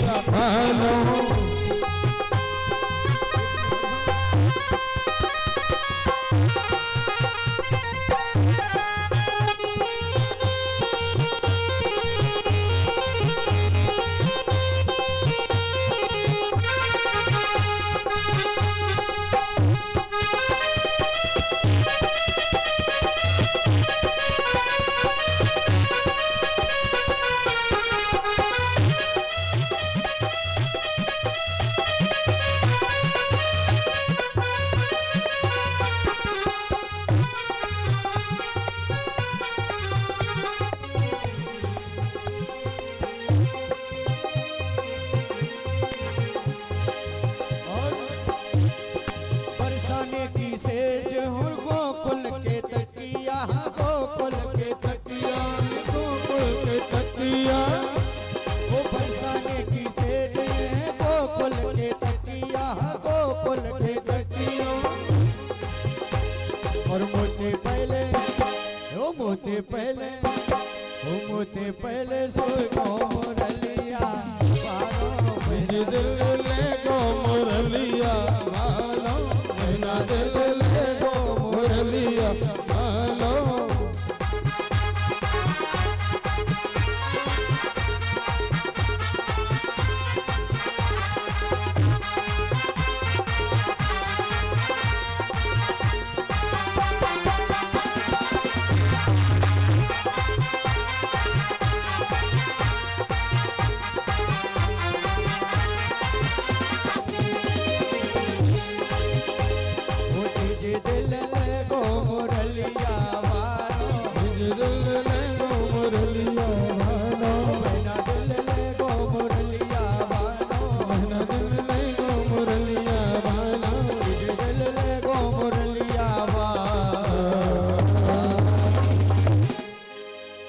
भालो। बरसाने की सेज और गोकुल के तकिया, गोकुल के तकिया, गोकुल के तकिया। वो बरसाने की सेज गोकुल के तकिया, गोकुल के तकिया। और मोते पहले ओ मोते पहले ओ मोते पहले सोए को मुरलिया बारो दिल ले गो मुरलिया भालो। महीना दिल ले गो मुरलिया भालो।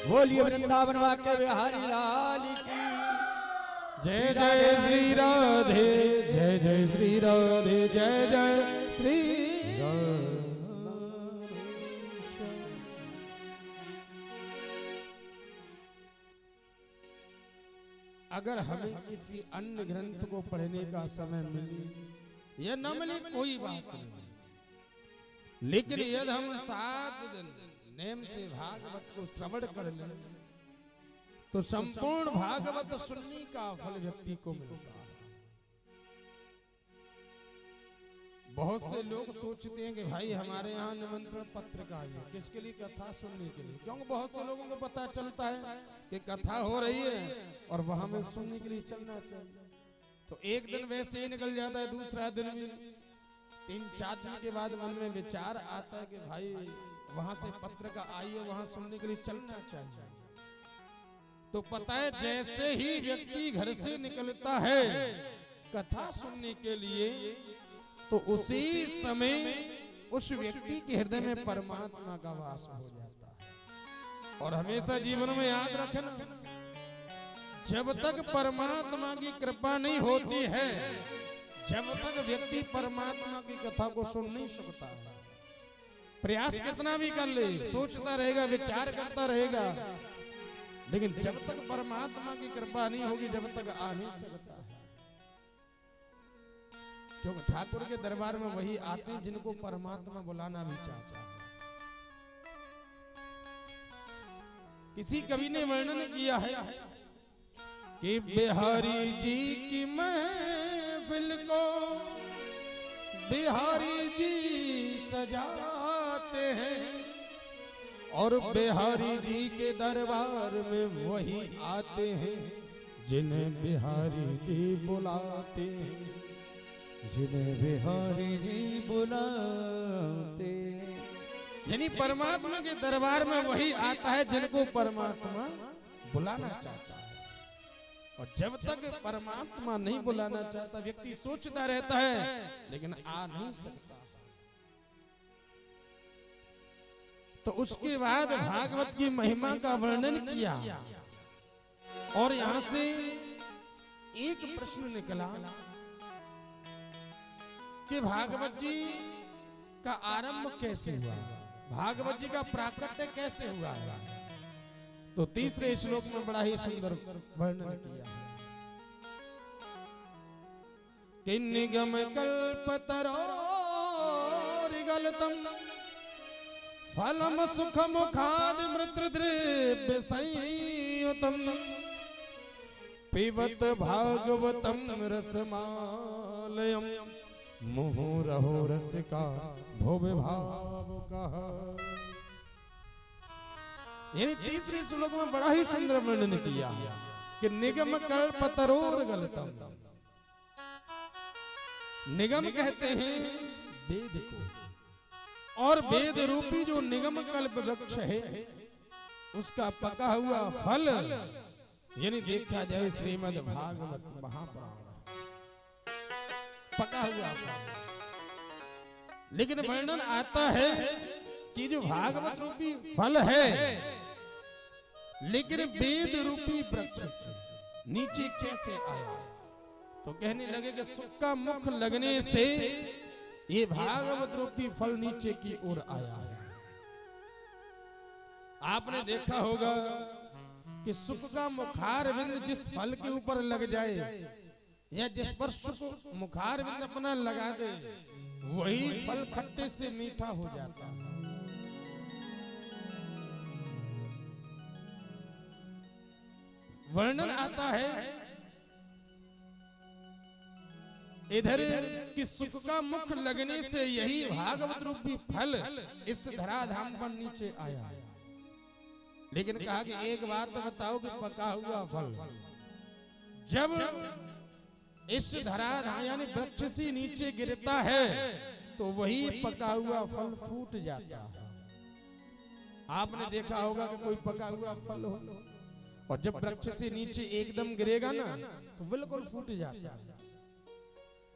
बोलिए वृंदावन वाक्य बिहारी लाल की जय जय श्री राधे, जय जय श्री राधे, जय जय श्री अगर हमें किसी अन्य ग्रंथ को पढ़ने का समय मिले या न मिले कोई बात नहीं, लेकिन यदि हम 7 दिन नेम से भागवत को श्रवण कर लें तो संपूर्ण भागवत सुनने का फल व्यक्ति को मिलता है। बहुत से लोग सोचते हैं कि भाई हमारे यहाँ निमंत्रण पत्र का है, किसके लिए? कथा सुनने के लिए। क्योंकि बहुत से लोगों को पता चलता है कि कथा हो रही है और वहां में सुनने के लिए चलना चाहिए, तो एक दिन वैसे ही निकल जाता है, दूसरा दिन भी 3-4 दिन के बाद मन में विचार आता है कि भाई वहां से पत्र का आई है, वहां सुनने के लिए चलना चाहिए। तो पता है जैसे ही व्यक्ति घर से निकलता है कथा सुनने के लिए, तो उसी समय उस व्यक्ति के हृदय में परमात्मा का वास हो जाता है। और हमेशा जीवन में याद रखना, जब तक परमात्मा की कृपा नहीं होती है, जब तक व्यक्ति परमात्मा की कथा को सुन नहीं सकता है। प्रयास कितना भी कर ले, सोचता रहेगा, विचार करता रहेगा, लेकिन जब तक परमात्मा की कृपा नहीं होगी, जब तक आ नहीं सकता है। क्योंकि ठाकुर के दरबार में वही आते हैं जिनको परमात्मा बुलाना भी चाहता है। किसी कवि ने वर्णन किया है कि बिहारी जी की महफिल को बिहारी जी सजाते हैं, और बिहारी जी के दरबार में वही आते हैं जिन्हें बिहारी जी बुलाते हैं, जिन्हें बिहारी जी बुलाते। यानी परमात्मा के दरबार में वही आता है जिनको परमात्मा बुलाना चाहता है। और जब तक परमात्मा नहीं बुलाना चाहता, व्यक्ति सोचता रहता है लेकिन आ नहीं सकता। तो उसके बाद भागवत की महिमा का वर्णन किया, और यहां से एक प्रश्न निकला कि भागवत जी का आरंभ कैसे हुआ, भागवत जी का प्राकट्य कैसे हुआ है। तो तीसरे श्लोक में बड़ा ही सुंदर वर्णन किया है कि निगम कल्पतरोर्गलितं फलम सुखमुखादि मृतद्रव्य संयुतं पिबत भागवतं रसमालयं मुहुरहो रसिका भुवि भावुकः। यानी तीसरे श्लोक में बड़ा ही सुंदर वर्णन किया है कि निगम कल्पतरोर्गलितं। निगम कहते हैं वेद को, और वेद रूपी जो निगम कल्प वृक्ष है उसका पका हुआ फल, यानी देखा जाए श्रीमद् भागवत महापुराण पका हुआ फल। लेकिन वर्णन आता है कि जो भागवत रूपी फल है, लेकिन वेद रूपी वृक्ष से नीचे कैसे आया? तो कहने लगे कि सुख का मुख लगने से ये भागवत रूपी फल नीचे की ओर आया है। आपने देखा होगा कि सुख का मुखार बिंद जिस फल के ऊपर लग जाए या जिस पर सुख मुखार बिंद अपना लगा दे, वही फल खट्टे से मीठा हो जाता है। वर्णन आता है इधर कि सुख का मुख लगने से यही भागवत रूपी फल इस धराधाम पर नीचे आया। लेकिन कहा कि एक बात बताओ कि पका हुआ फल जब इस धराधाम यानी वृक्ष से नीचे गिरता है तो वही पका हुआ फल फूट जाता है। आपने देखा होगा कि कोई पका हुआ फल हो और जब वृक्ष से नीचे एकदम गिरेगा ना तो बिल्कुल फूट जाता है।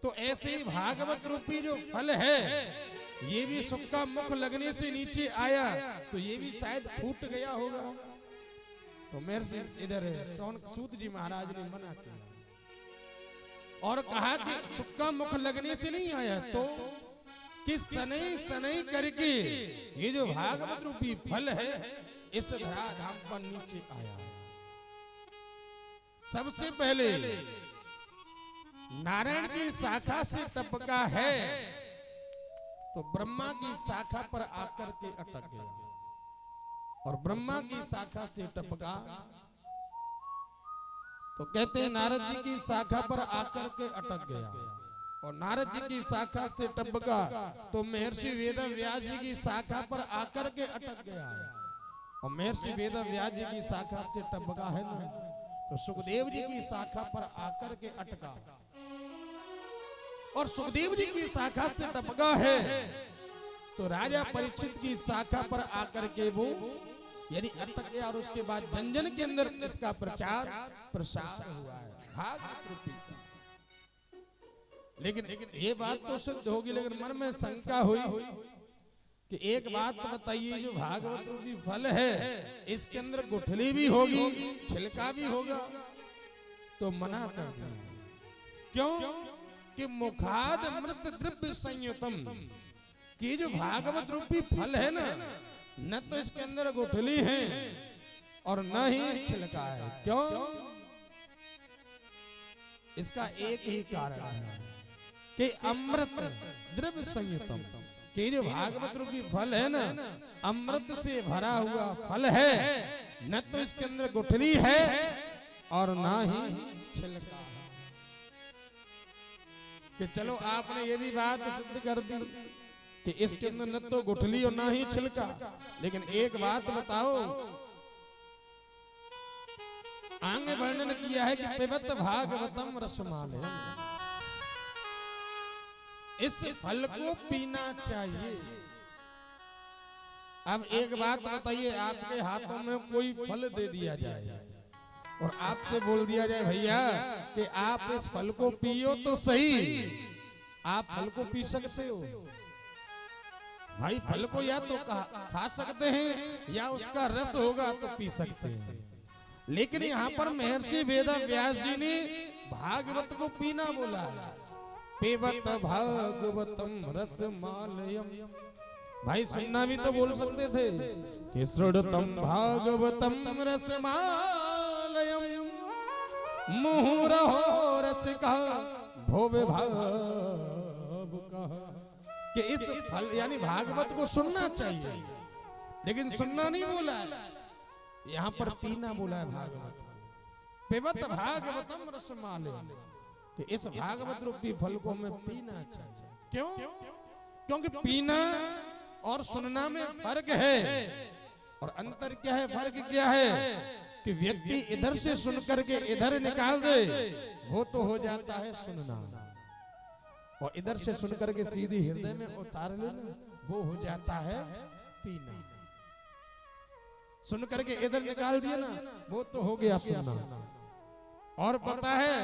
तो ऐसे ही भागवत रूपी जो फल है ये भी सुख का मुख लगने से नीचे आया तो ये भी शायद फूट गया होगा। तो मेरे से इधर सूत जी महाराज ने मना किया और कहा कि सुख का मुख लगने से नहीं आया तो कि सनई सनई करके ये जो भागवत रूपी फल है इस धराधाम पर नीचे आया। सबसे पहले नारायण की शाखा से टपका है तो ब्रह्मा की शाखा पर आकर के अटक गया, और ब्रह्मा की शाखा से टपका तो कहते हैं नारद जी की शाखा पर आकर के अटक गया, और नारद जी की शाखा से टपका तो महर्षि वेद व्यास जी की शाखा पर आकर के अटक गया, और महर्षि वेद व्यास जी की शाखा से टपका है ना तो सुखदेव जी की शाखा पर आकर के अटका, और सुखदेव जी की शाखा से टपका है तो राजा परीक्षित की शाखा पर आकर के वो यानी अटक गया, और उसके बाद जन जन के अंदर इसका प्रचार प्रसार हुआ है भागवत रूपी का। लेकिन ये बात तो सिद्ध होगी, लेकिन मन में शंका हुई कि एक बात बताइए, जो भागवत रूपी फल है इसके अंदर गुठली भी होगी छिलका भी होगा, तो मना कर दिया। क्यों? कि मुखाद मृत द्रव्य संयुतम, कि जो भागवत रूपी फल है ना न तो इसके अंदर गुठली है और न ही छिलका है। क्यों? इसका एक ही कारण है कि अमृत द्रव्य संयुतम, कि जो भागवत रूपी फल है ना अमृत से भरा हुआ फल है, न तो इसके अंदर गुठली है और न ही छिलका है। कि चलो आपने ये भी बात सिद्ध कर दी कि इसके अंदर न तो गुठली और ना ही छिलका, लेकिन एक बात बताओ, आगे वर्णन किया है कि पिबत भागवतम रसमालयम, इस फल को पीना चाहिए। अब एक बात बताइए, आपके हाथों में कोई फल दे दिया जाए और आपसे बोल दिया जाए भैया कि आप इस फल को पियो तो सही, आप फल को पी सकते हो? भाई फल को या तो खा सकते हैं या उसका रस होगा तो पी सकते हैं, लेकिन यहाँ पर महर्षि वेद व्यास जी ने भागवत को पीना बोला है। पिबत भागवतम रसमालयम, भाई सुनना भी तो बोल सकते थे कि श्रुतम भागवतम रसमालयम मुहुरहो रसिका हो विभाव कहा कि इस फल यानी भागवत को सुनना चाहिए, लेकिन सुनना नहीं बोला है, यहाँ पर पीना बोला है। भागवत पिबत भागवतम रसमाले, कि इस भागवत रूपी फल को हमें पीना चाहिए। क्यों? क्योंकि पीना और सुनना में फर्क है। और अंतर क्या है, फर्क क्या है कि व्यक्ति इधर से सुन करके इधर निकाल दे, वो तो हो जाता है सुनना, और इधर से सुन करके सीधी हृदय में उतार लेना, वो हो जाता है पीना। सुन करके इधर निकाल दिया ना, वो तो हो गया सुनना। और पता है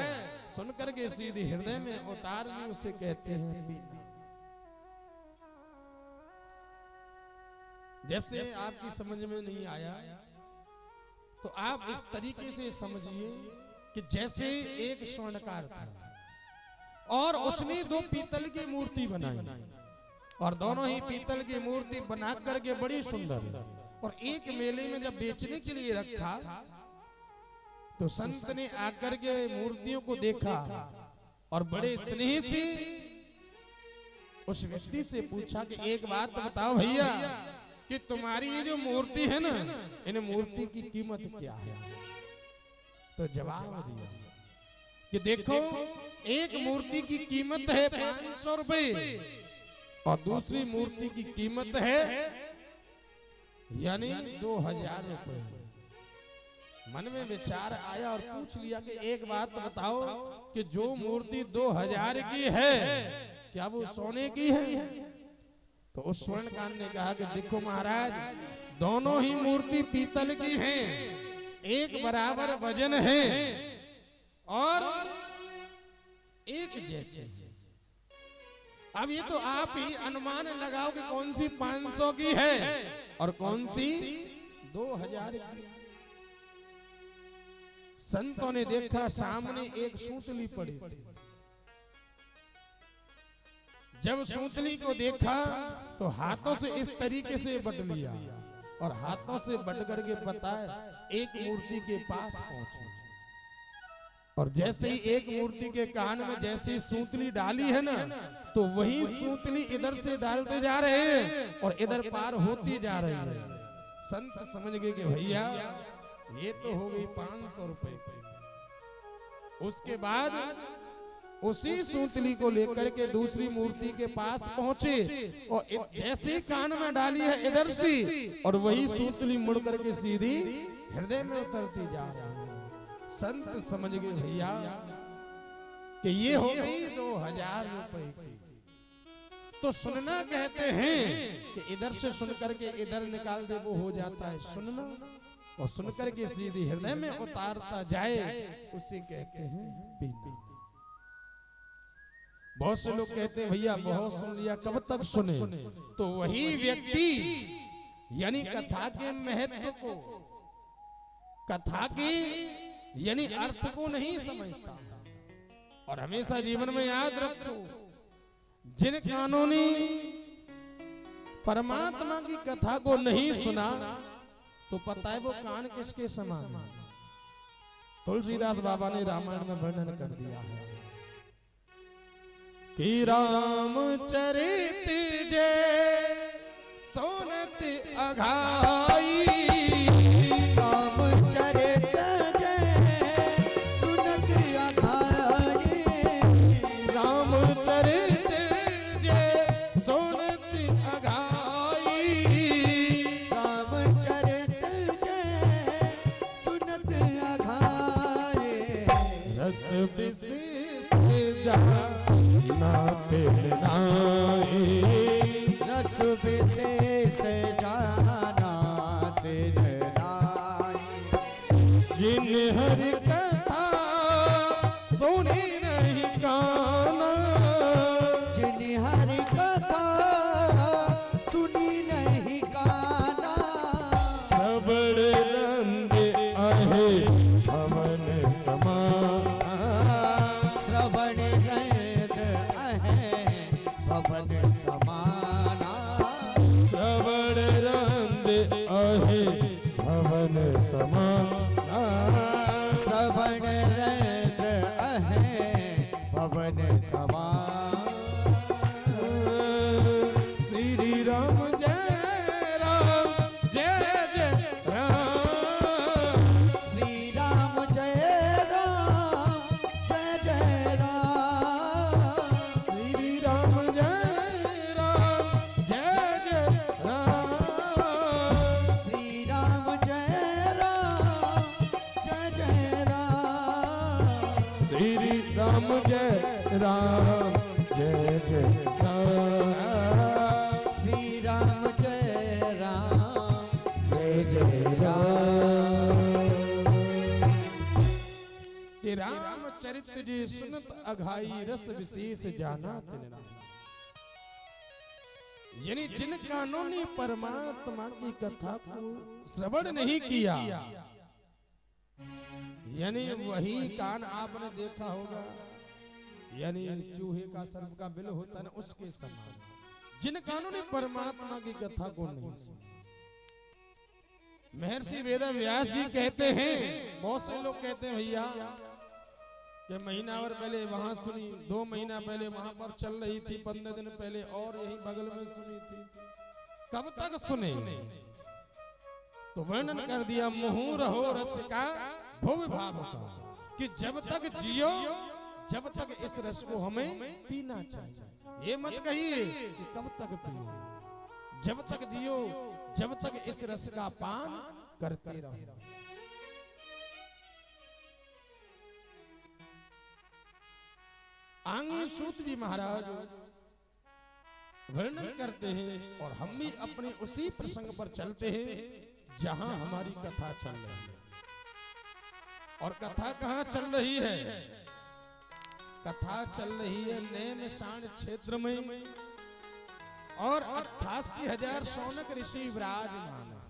सुन करके सीधी हृदय में उतारने, उसे कहते हैं पीना। जैसे आपकी समझ में नहीं आया तो आप इस तरीके से समझिए कि जैसे एक स्वर्णकार था और उसने दो पीतल की मूर्ति बनाई, और दोनों ही पीतल की मूर्ति बना करके बड़ी सुंदर, और एक मेले में जब बेचने के लिए रखा तो संत ने आकर के मूर्तियों को देखा और बड़े स्नेह से उस व्यक्ति से पूछा कि एक बात बताओ भैया, कि तुम्हारी ये जो मूर्ति है ना, इन मूर्ति की कीमत क्या है? तो जवाब दिया कि देखो, एक मूर्ति की कीमत है 500 रुपए और दूसरी मूर्ति की कीमत है यानी 2000 रुपए। मन में विचार आया और पूछ लिया कि एक बात बताओ कि जो मूर्ति 2000 की है क्या वो सोने की है? तो उस स्वर्णकार ने कहा कि देखो महाराज, दोनों ही मूर्ति पीतल की हैं, एक बराबर वजन है और एक जैसे है। अब ये तो आप ही अनुमान लगाओ कि कौन सी 500 की है और कौन सी 2000 की। संतों ने देखा सामने एक सूतली पड़ी थी। जब सूतली को देखा तो हाथों से इस तरीके से बट लिया और हाथों से बट करके बताया, एक मूर्ति के पास पहुंचे और जैसे ही एक मूर्ति के कान में जैसी सूतली डाली है ना, तो वही सूतली इधर से डालते जा रहे हैं और इधर पार होती जा रही है। संत समझ गए कि भैया ये तो हो गई 500 रुपए की। उसके बाद उसी सूतली को लेकर के दूसरी मूर्ति के पास पहुंचे और जैसे कान में डाली है इधर से, और वही सूतली मुड़ करके सीधी हृदय में उतरती जा रही है। संत समझ गए भैया कि ये हो गई 2000 रुपए की। तो सुनना कहते हैं कि इधर से सुन करके इधर निकाल दे, वो हो जाता है सुनना, और सुन करके सीधी हृदय में उतारता जाए उसे कहते हैं पीना। बहुत से लोग कहते हैं भैया बहुत सुन लिया, कब तक सुने? तो वही व्यक्ति यानी कथा के महत्व को, कथा के यानी अर्थ को नहीं समझता। और हमेशा जीवन में याद रखो, जिन कानों ने परमात्मा की कथा को नहीं सुना तो पता है वो कान किसके समान है। तुलसीदास बाबा ने रामायण में वर्णन कर दिया है कि रामचरित जय सोनत अघाई, रामचरित जय सुनत अघाई, रामचरित जय सोनत अघाई, रामचरित जय सुनत अघाई, रस विशेष जानाते नाई, रस विशेष जानाते नाई, जिन हरि कथा सुनी नहीं काना, जिन हरि कथा सुनी नहीं काना, श्रवण रंग आहे भवन समान, श्रवण रंग आहे भवन समाना, श्रवण रंग आहे भवन समान, श्रवण रंग आहे पवन सवार श्री राम जय राम जय जय राम। श्री राम जय राम जय जय राम। श्री राम जय राम जय जय राम। श्री राम जय राम जय जय राम। श्री राम जय राम जय जय राम। श्री राम जय राम जय जय राम। कि रामचरित जी सुनत अघाई रस विशेष जाना तिन राम। यानी जिन कानों ने परमात्मा की कथा को श्रवण नहीं किया, यानी वही कान आपने देखा होगा, यानी चूहे का सर्प का बिल होता है ना, उसके समान। जिन कानों ने परमात्मा की कथा को नहीं सुना। महर्षि वेद व्यास जी कहते हैं, बहुत से लोग कहते हैं भैया कि महीना भर पहले वहां सुनी, 2 महीना पहले वहां पर चल रही थी, 15 दिन पहले और यही बगल में सुनी थी, कब तक सुने? तो वर्णन कर दिया मुहुर हो रस का भोग भाव का, कि जब तक जियो जब तक इस रस को हमें पीना चाहिए। ये मत कहिए कि कब तक पियो, जब तक जियो जब तक इस रस का पान करते रहो। आगे सूत जी महाराज वर्णन करते हैं और हम भी अपने उसी प्रसंग पर चलते हैं जहां हमारी कथा चल रही है। और कथा कहां चल रही है? कथा चल रही है नैमिषारण्य क्षेत्र में, और 88,000 शौनक ऋषि विराजमान है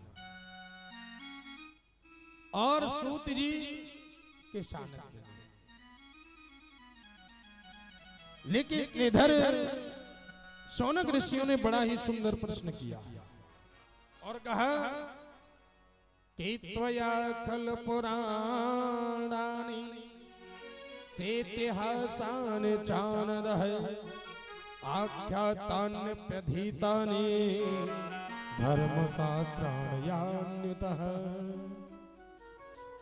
और सूत जी के शानक में। लेकिन इधर शौनक ऋषियों ने बड़ा ही सुंदर प्रश्न किया और कहा कि त्वया खल पुराणानि सेतिहासान चानद है आख्यातान्य प्रधीतानि धर्मशास्त्राण्यतः।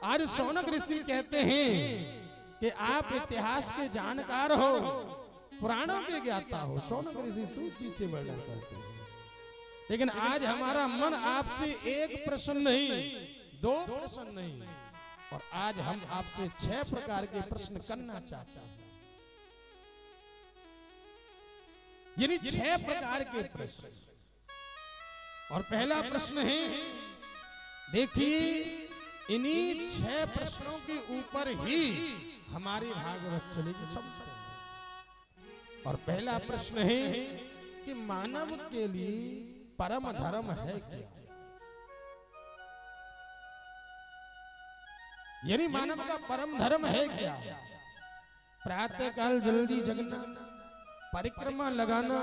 आज शौनक ऋषि कहते हैं कि आप इतिहास के जानकार हो, पुराणों के ज्ञाता हो। शौनक ऋषि सूत जी से वर्णन करते हैं। लेकिन आज हमारा मन आपसे एक प्रश्न नहीं, 2 प्रश्न नहीं, और आज हम आपसे 6 प्रकार के प्रश्न करना चाहते हैं। यानी 6 प्रकार के प्रश्न। और पहला प्रश्न है, देखिए इन्हीं 6 प्रश्नों के ऊपर ही हमारी भागवत चलेगी सब। और पहला प्रश्न है कि मानव के लिए परम धर्म है क्या? यानी मानव का परम धर्म है क्या? प्रातः काल जल्दी जगना, परिक्रमा लगाना,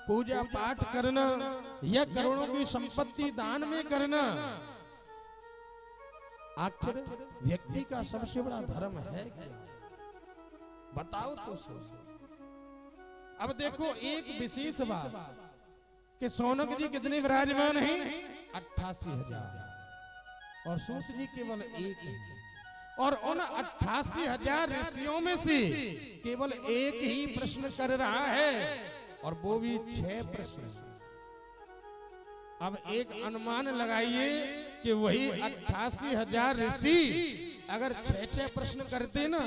पूजा पाठ करना, या करोड़ों की संपत्ति दान में करना, आखिर व्यक्ति का सबसे बड़ा धर्म है क्या? बताओ तो सही। अब देखो एक विशेष बात कि शौनक जी कितने विराजमान हैं? 88,000 और सूत जी केवल 1 हैं। और उन 88,000 ऋषियों में से केवल 1 ही प्रश्न कर रहा है, और वो भी 6 प्रश्न। अब एक अनुमान लगाइए कि वही 88,000 ऋषि अगर 6 प्रश्न करते ना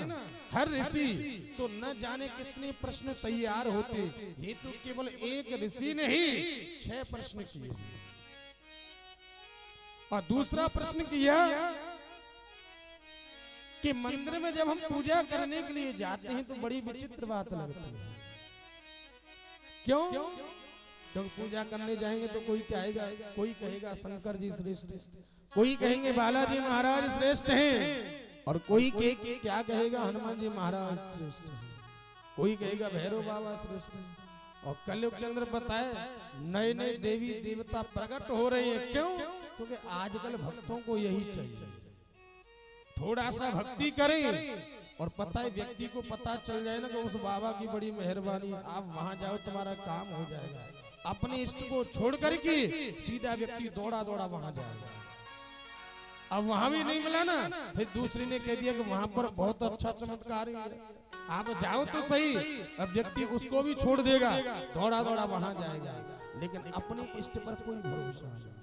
हर ऋषि, तो न जाने कितने प्रश्न तैयार होते। ये तो केवल एक ऋषि ने ही 6 प्रश्न किए। और दूसरा प्रश्न किया कि मंदिर में जब हम पूजा करने के लिए जाते हैं तो बड़ी विचित्र बात लगती है। क्यों? क्योंकि पूजा करने जाएंगे तो कोई कहेगा, कोई कहेगा शंकर जी श्रेष्ठ, कोई कहेंगे बालाजी महाराज श्रेष्ठ हैं, और कोई क्या कहेगा हनुमान जी महाराज श्रेष्ठ हैं, कोई कहेगा भैरव बाबा श्रेष्ठ हैं। और कलयुग के अंदर बताए नए नए देवी देवता प्रकट हो रहे हैं। क्यों? क्योंकि आजकल भक्तों को यही चाहिए, थोड़ा सा भक्ति करें और पता है व्यक्ति को पता चल जाए ना कि उस बाबा की बड़ी मेहरबानी, आप वहां जाओ तुम्हारा काम हो जाएगा। अपने इष्ट को छोड़ करके सीधा व्यक्ति दौड़ा दौड़ा वहां जाएगा। अब वहां भी नहीं मिला ना, फिर दूसरी ने कह दिया कि वहां पर बहुत अच्छा चमत्कार है, आप जाओ तो सही। अब व्यक्ति उसको भी छोड़ देगा, दौड़ा दौड़ा वहां जाएगा, लेकिन अपने इष्ट पर कोई भरोसा नहीं।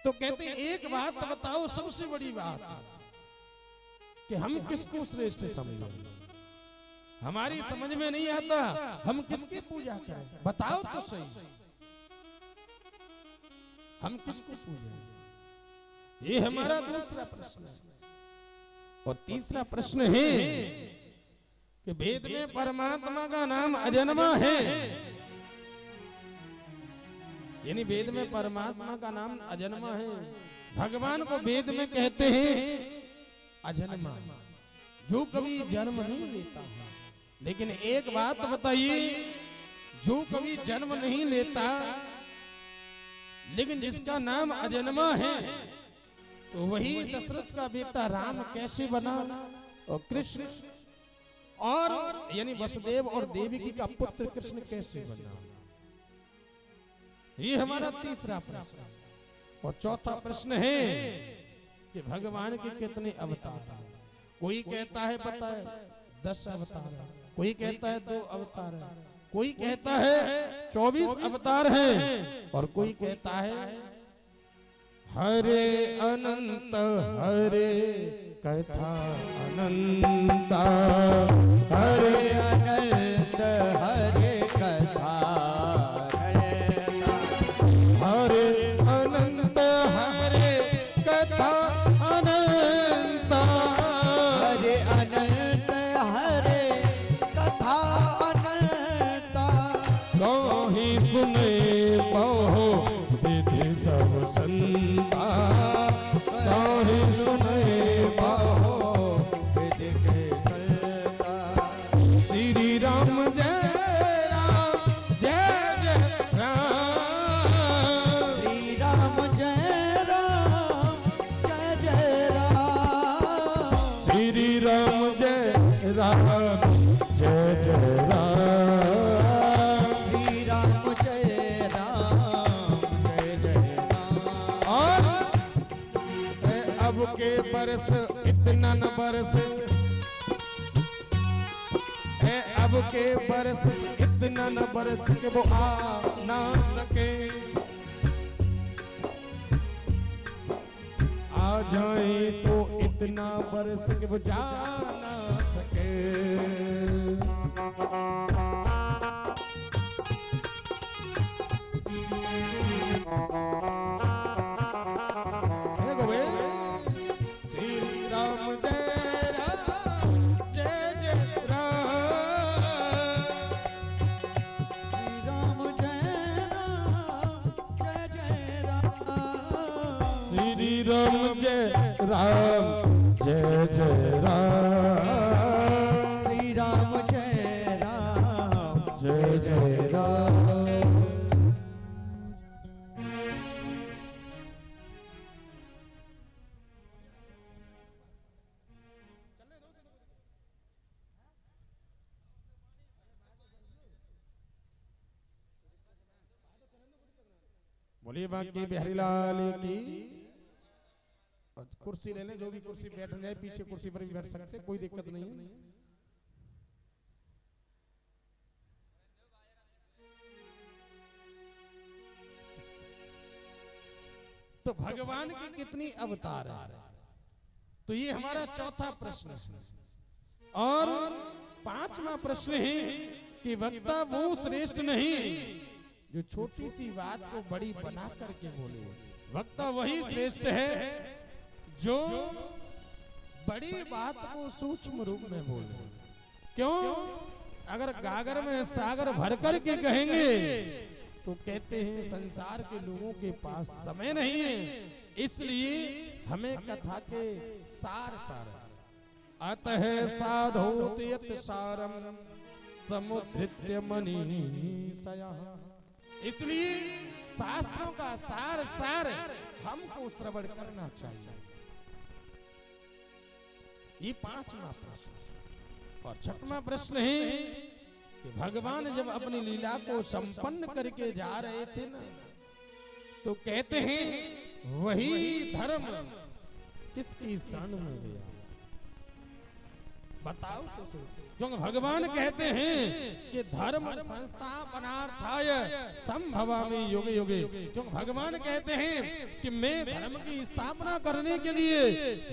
तो कहते एक बात बताओ, सबसे बड़ी बात कि हम किसको श्रेष्ठ समझें। हमारी समझ में नहीं आता हम किसकी पूजा करें, बताओ तो सही, हम किसको पूजें। ये हमारा दूसरा प्रश्न है। और तीसरा प्रश्न है कि वेद में परमात्मा का नाम अजन्मा है, यानी वेद में परमात्मा का नाम अजन्मा है। भगवान को वेद में कहते हैं अजन्मा, जो कभी जन्म नहीं लेता है। लेकिन एक बात बताइए, जो कभी जन्म नहीं लेता लेकिन जिसका नाम अजन्मा है, तो वही दशरथ का बेटा राम कैसे बना, और कृष्ण और यानी वसुदेव और देवकी का पुत्र कृष्ण कैसे बना। ये हमारा तीसरा प्रश्न। और चौथा प्रश्न है कि भगवान के कितने अवतार हैं। कोई कहता है पता है 10 अवतार है, कोई कहता है 2 अवतार है, कोई कहता है 24 अवतार हैं, और कोई कहता है हरे अनंत हरे कथा अनंता, हरे अनंत हरे कथा हरे अनंत हरे कथा अनंता, हरे अनंत हरे कथा अनंता। कहीं सुने बहु विधि सब संता, कहीं सुने बाहो विधि के संता। श्री राम जय जय राम, श्री राम जय राम जय जय राम। श्री राम जय राम जय जय राम। श्री राम जय राम जय जय राम। और अब के बरस इतना न बरस, अब के बरस इतना न बरस के वो आ ना सके, आ जाए तो इतना बरस के वो जा ना सके। देखो बे, श्री राम जय जय राम, श्री राम जय राम जय जय राम। श्री राम जय राम जय जय राम, श्री राम जय राम जय जय राम। बोलिए बाकी बिहारी लाल की। और कुर्सी ले लें, जो भी कुर्सी बैठने जाए, पीछे कुर्सी पर भी बैठ सकते, कोई दिक्कत नहीं है। तो भगवान की कितनी अवतार है, तो ये हमारा चौथा प्रश्न है। और पांचवा प्रश्न है कि वक्ता वो श्रेष्ठ नहीं जो छोटी सी बात को बड़ी बना करके बोले, वक्ता वही श्रेष्ठ है जो बड़ी बात को सूक्ष्म रूप में बोले। क्यों? अगर गागर में सागर भर करके कहेंगे तो कहते हैं संसार के लोगों के पास समय नहीं है, इसलिए हमें कथा के सार अतः साधोत यत् सारम समुद्धृत्य मनीषया। इसलिए शास्त्रों का सार हमको श्रवण करना चाहिए। ये पांचवा प्रश्न। और छठवां प्रश्न है कि भगवान जब अपनी लीला को संपन्न करके जा रहे थे ना, तो कहते हैं वही धर्म किसकी शरण में गया? बताओ तो सही। क्योंकि भगवान कहते हैं कि धर्म संस्थापनार्थाय संभवामि युगे युगे। क्योंकि भगवान कहते हैं कि मैं धर्म की स्थापना करने के लिए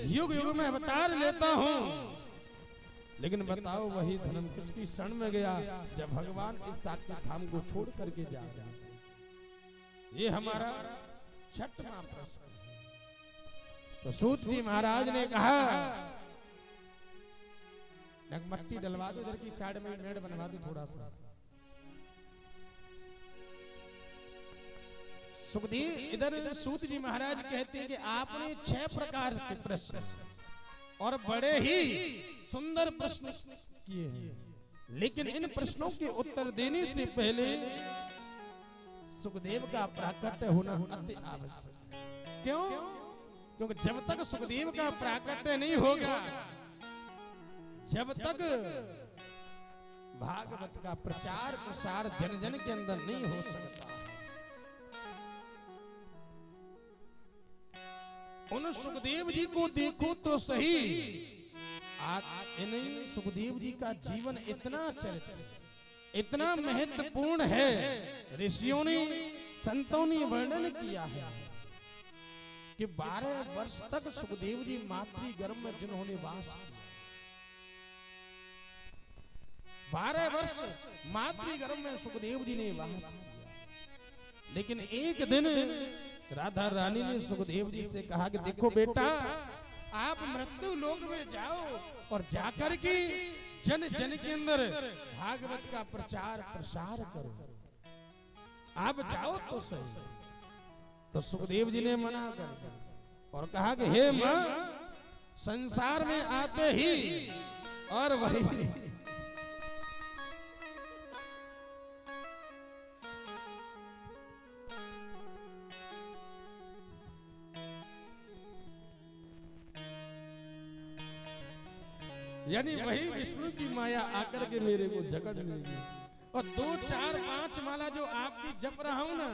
युग युग में अवतार लेता हूं। लेकिन बताओ वही धर्म किसकी शरण में गया जब भगवान इस साकेत धाम को छोड़ करके जा रहे थे? ये हमारा छठवां प्रश्न है। तो सूत जी महाराज ने कहा मट्टी डलवा दो, इधर की साइड में मेड़ बनवा दो थोड़ा सा। सुखदेव इधर सूत जी महाराज कहते हैं कि आपने 6 प्रकार के प्रश्न और बड़े ही सुंदर प्रश्न किए हैं, लेकिन इन प्रश्नों के उत्तर देने से पहले सुखदेव का प्राकट्य होना अति आवश्यक है। क्यों? क्योंकि जब तक सुखदेव का प्राकट्य नहीं होगा, जब तक भागवत का प्रचार प्रसार जन जन के अंदर नहीं हो सकता। उन सुखदेव जी को देखो तो सही, इन सुखदेव जी का जीवन इतना चरित्र इतना महत्वपूर्ण है, ऋषियों ने संतों ने वर्णन किया है कि 12 वर्ष तक सुखदेव जी मातृ गर्भ में जिन्होंने वास किया, 12 वर्ष मातृगर्भ में सुखदेव जी ने वास किया। लेकिन एक दिन राधा रानी ने सुखदेव जी से कहा कि देखो बेटा, आप मृत्यु लोक में जाओ और जाकर के जन जन के अंदर भागवत का प्रचार प्रसार करो। आप जाओ तो सही। तो सुखदेव जी ने मना कर दिया और कहा कि हे मां, संसार में आते ही और वही यानी वही विष्णु की माया आकर के मेरे को जकड़ लेगी और 2, 4, 5 माला जो आपकी जप रहा हूं ना,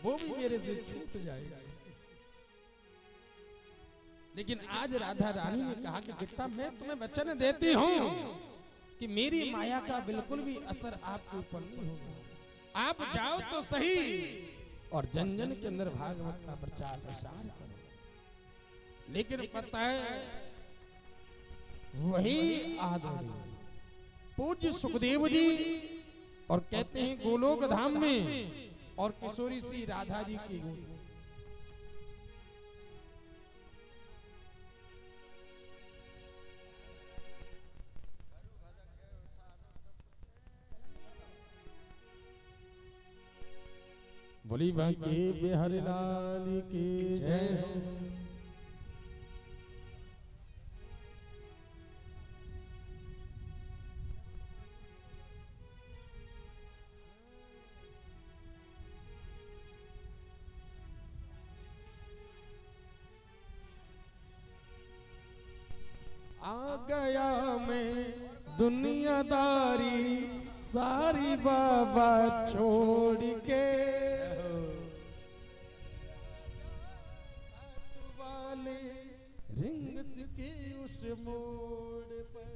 वो भी मेरे से छूट जाएगा। लेकिन आज राधा रानी ने कहा कि बेटा, मैं तुम्हें वचन देती हूं कि मेरी माया का बिल्कुल भी असर आपके ऊपर नहीं होगा। आप जाओ तो सही और जन जन के अंदर भागवत का प्रचार प्रसार करो। लेकिन पता है वही आदरणीय पूज्य सुखदेव जी और कहते हैं गोलोक धाम में और किशोरी श्री राधा जी की गोद बोली बांके बिहारी लाल की जय हो। आ गया मैं दुनियादारी सारी बाबा छोड़ के, वाले रिंग्स के उस मोड़ पर